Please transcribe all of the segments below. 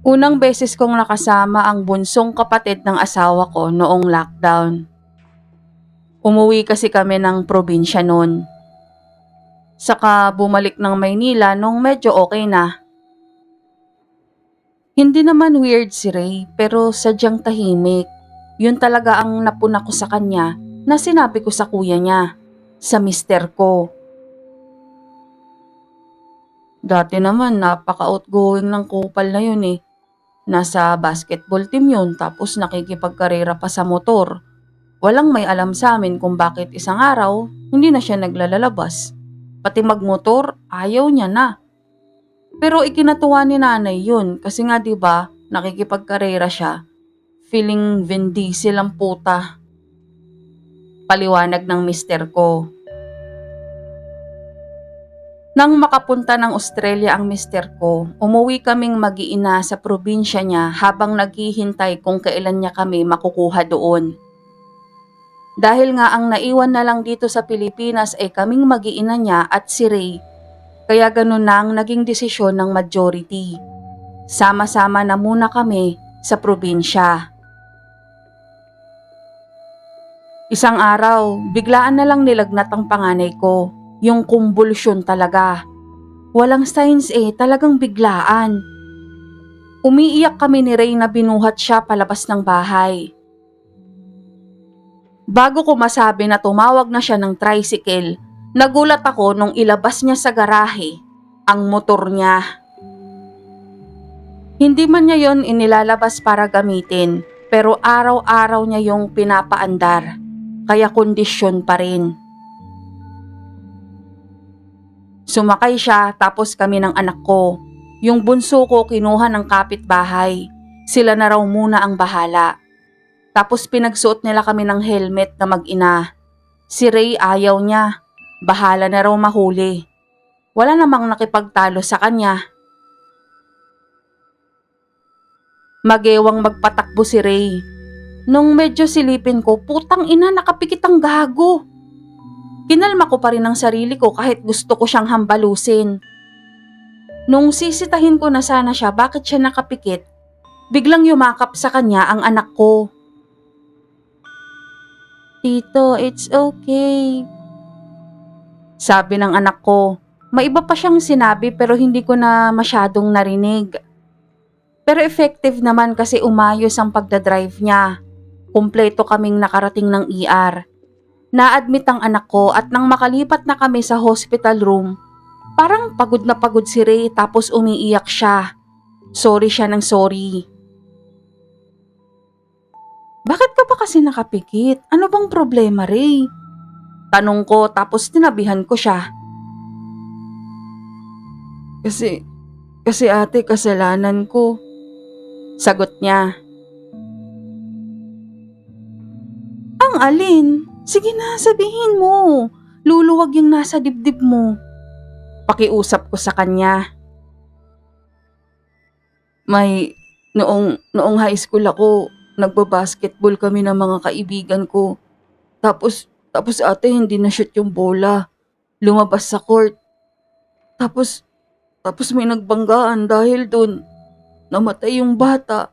Unang beses kong nakasama ang bunsong kapatid ng asawa ko noong lockdown. Umuwi kasi kami ng probinsya noon. Saka bumalik ng Maynila nung medyo okay na. Hindi naman weird si Ray pero sadyang tahimik. Yun talaga ang napuna ko sa kanya na sinabi ko sa kuya niya, sa mister ko. Dati naman napaka-outgoing ng kupal na yun eh. Nasa basketball team yun tapos nakikipagkarera pa sa motor. Walang may alam sa amin kung bakit isang araw hindi na siya naglalalabas. Pati magmotor, ayaw niya na. Pero ikinatuwa ni nanay yun kasi nga 'di ba nakikipagkarera siya. Feeling Vin Diesel ang puta. Paliwanag ng mister ko. Nang makapunta ng Australia ang mister ko, umuwi kaming mag-iina sa probinsya niya habang naghihintay kung kailan niya kami makukuha doon. Dahil nga ang naiwan na lang dito sa Pilipinas ay kaming mag-iina niya at si Ray, kaya ganun na ang naging desisyon ng majority. Sama-sama na muna kami sa probinsya. Isang araw, biglaan na lang nilagnat ang panganay ko. Yung kumbulsyon talaga. Walang signs talagang biglaan. Umiiyak kami ni Ray na binuhat siya palabas ng bahay. Bago ko masabi na tumawag na siya ng tricycle, nagulat ako nung ilabas niya sa garahe ang motor niya. Hindi man niya yon inilalabas para gamitin, pero araw-araw niya yung pinapaandar, kaya kondisyon pa rin. Sumakay siya tapos kami ng anak ko. Yung bunso ko kinuha ng kapitbahay. Sila na raw muna ang bahala. Tapos pinagsuot nila kami ng helmet na mag-ina. Si Ray ayaw niya. Bahala na raw mahuli. Wala namang nakipagtalo sa kanya. Magewang magpatakbo si Ray. Nung medyo silipin ko, putang ina nakapikit ang gago. Kinalma ko pa rin ang sarili ko kahit gusto ko siyang hambalusin. Nung sisitahin ko na sana siya bakit siya nakapikit, biglang yumakap sa kanya ang anak ko. "Tito, it's okay." Sabi ng anak ko. May iba pa siyang sinabi pero hindi ko na masyadong narinig. Pero effective naman kasi umayos ang pagdadrive niya. Kumpleto kaming nakarating ng ER. Na-admit ang anak ko at nang makalipat na kami sa hospital room, parang pagod na pagod si Ray tapos umiiyak siya. Sorry siya ng sorry. "Bakit ka ba kasi nakapikit? Ano bang problema, Ray?" Tanong ko tapos tinabihan ko siya. Kasi ate, kasalanan ko." Sagot niya. "Ang alin? Sige na, sabihin mo. Luluwag yung nasa dibdib mo." Pakiusap ko sa kanya. Noong high school ako, nagbabasketball kami ng mga kaibigan ko. Tapos ate hindi na shoot yung bola. Lumabas sa court. Tapos may nagbanggaan dahil dun. Namatay yung bata.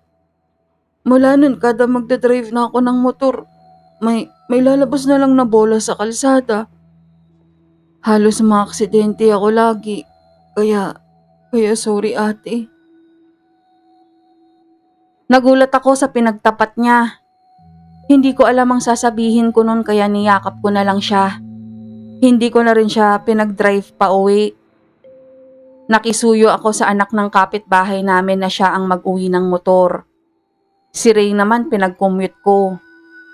Mula nun kada magdadrive na ako ng motor, may lalabas na lang na bola sa kalsada. Halos maaksidente ako lagi. Kaya sorry ate. Nagulat ako sa pinagtapat niya. Hindi ko alam ang sasabihin ko nun kaya niyakap ko na lang siya. Hindi ko na rin siya pinag-drive pa uwi. Nakisuyo ako sa anak ng kapitbahay namin na siya ang mag-uwi ng motor. Si Ray naman pinag-commute ko.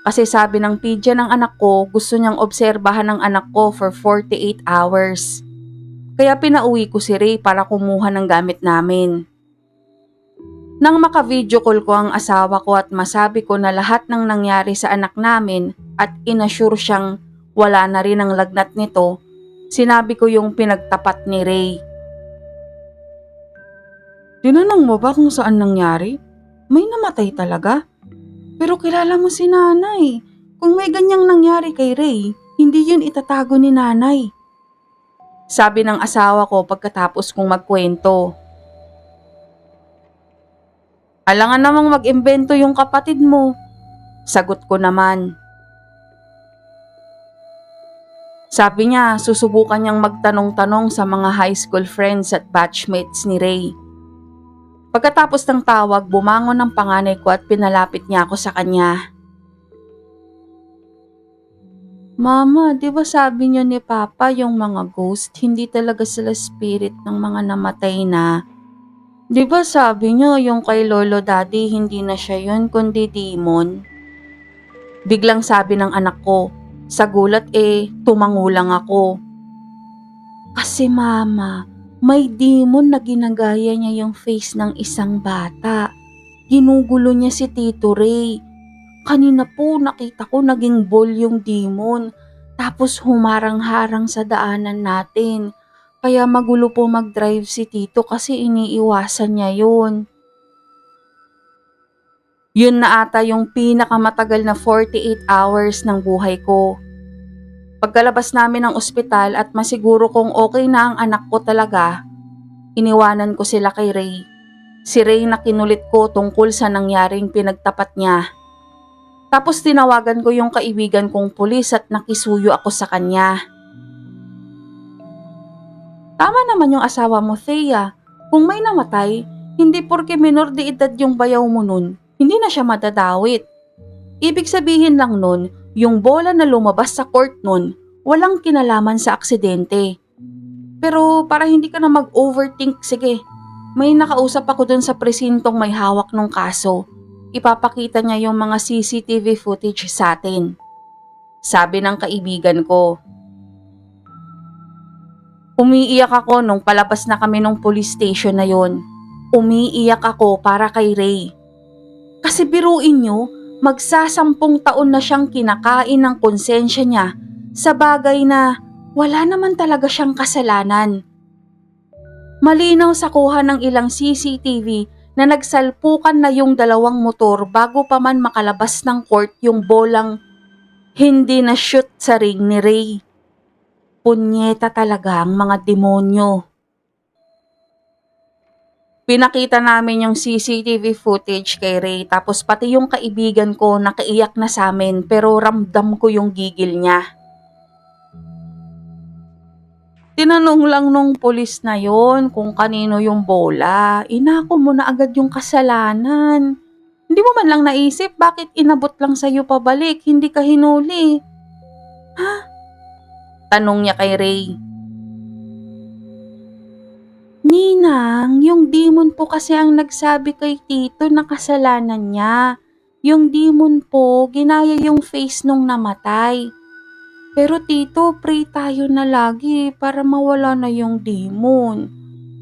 Kasi sabi ng pidya ng anak ko, gusto niyang obserbahan ng anak ko for 48 hours. Kaya pinauwi ko si Ray para kumuha ng gamit namin. Nang maka-video call ko ang asawa ko at masabi ko na lahat ng nangyari sa anak namin at inassure siyang wala na rin ang lagnat nito, sinabi ko yung pinagtapat ni Ray. "Tinanong mo ba kung saan nangyari? May namatay talaga? Pero kilala mo si nanay. Kung may ganyang nangyari kay Ray, hindi yun itatago ni nanay." Sabi ng asawa ko pagkatapos kong magkwento. Alangan namang mag-imbento yung kapatid mo. Sagot ko naman. Sabi niya, susubukan niyang magtanong-tanong sa mga high school friends at batchmates ni Ray. Pagkatapos ng tawag, bumangon ang panganay ko at pinalapit niya ako sa kanya. Mama, di ba sabi niyo ni Papa yung mga ghost, hindi talaga sila spirit ng mga namatay na? Di ba sabi niyo yung kay Lolo Daddy, hindi na siya yun kundi demon? Biglang sabi ng anak ko. Sa gulat tumangulang ako. Kasi mama, may demon na ginagaya niya yung face ng isang bata. Ginugulo niya si Tito Ray. Kanina po nakita ko naging ball yung demon. Tapos humarang-harang sa daanan natin. Kaya magulo po mag-drive si Tito kasi iniiwasan niya yun. Yun na ata yung pinakamatagal na 48 hours ng buhay ko. Pagkalabas namin ng ospital at masiguro kung okay na ang anak ko talaga, iniwanan ko sila kay Ray. Si Ray na kinulit ko tungkol sa nangyaring pinagtapat niya. Tapos tinawagan ko yung kaibigan kong pulis at nakisuyo ako sa kanya. Tama naman yung asawa mo, Thea. Kung may namatay, hindi porke minor de edad yung bayaw mo nun, hindi na siya madadawit. Ibig sabihin lang nun, yung bola na lumabas sa court nun, walang kinalaman sa aksidente. Pero para hindi ka na mag-overthink, sige, may nakausap ako dun sa presintong may hawak ng kaso. Ipapakita niya yung mga CCTV footage sa atin. Sabi ng kaibigan ko. Umiiyak ako nung palabas na kami ng police station na yon. Umiiyak ako para kay Ray. Kasi biruin nyo, magsasampung taon na siyang kinakain ng konsensya niya sa bagay na wala naman talaga siyang kasalanan. Malinaw sa kuha ng ilang CCTV na nagsalpukan na yung dalawang motor bago pa man makalabas ng court yung bolang hindi na shoot sa ring ni Ray. Punyeta talaga ang mga demonyo. Pinakita namin yung CCTV footage kay Ray tapos pati yung kaibigan ko nakaiyak na sa amin pero ramdam ko yung gigil niya. Tinanong lang nung pulis na yon kung kanino yung bola. Inako mo na agad yung kasalanan. Hindi mo man lang naisip bakit inabot lang sa'yo pabalik, hindi ka hinuli. Ha? Tanong niya kay Ray. Ninang, yung demon po kasi ang nagsabi kay Tito na kasalanan niya. Yung demon po, ginaya yung face nung namatay. Pero Tito, pray tayo na lagi para mawala na yung demon.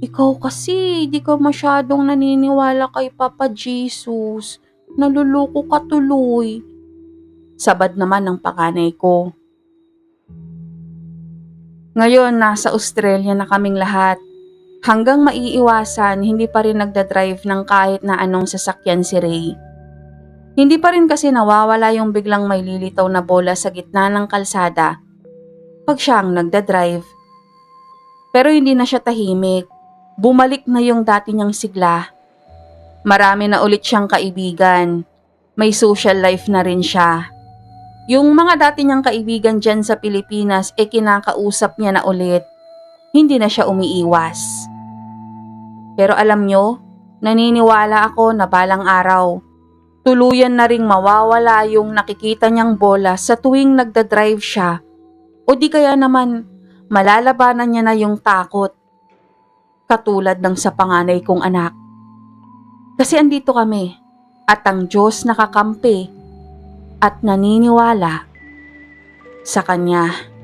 Ikaw kasi, di ka masyadong naniniwala kay Papa Jesus. Naluloko ka tuloy. Sabad naman ng panganay ko. Ngayon, nasa Australia na kaming lahat. Hanggang maiiwasan, hindi pa rin nagdadrive ng kahit na anong sasakyan si Ray. Hindi pa rin kasi nawawala yung biglang may lilitaw na bola sa gitna ng kalsada pag siya ang nagdadrive. Pero hindi na siya tahimik. Bumalik na yung dati niyang sigla. Marami na ulit siyang kaibigan. May social life na rin siya. Yung mga dati niyang kaibigan dyan sa Pilipinas kinakausap niya na ulit. Hindi na siya umiiwas. Pero alam nyo, naniniwala ako na balang araw, tuluyan na ring mawawala yung nakikita niyang bola sa tuwing nagdadrive siya o di kaya naman malalabanan niya na yung takot. Katulad ng sa panganay kong anak. Kasi andito kami at ang Diyos nakakampi at naniniwala sa Kanya.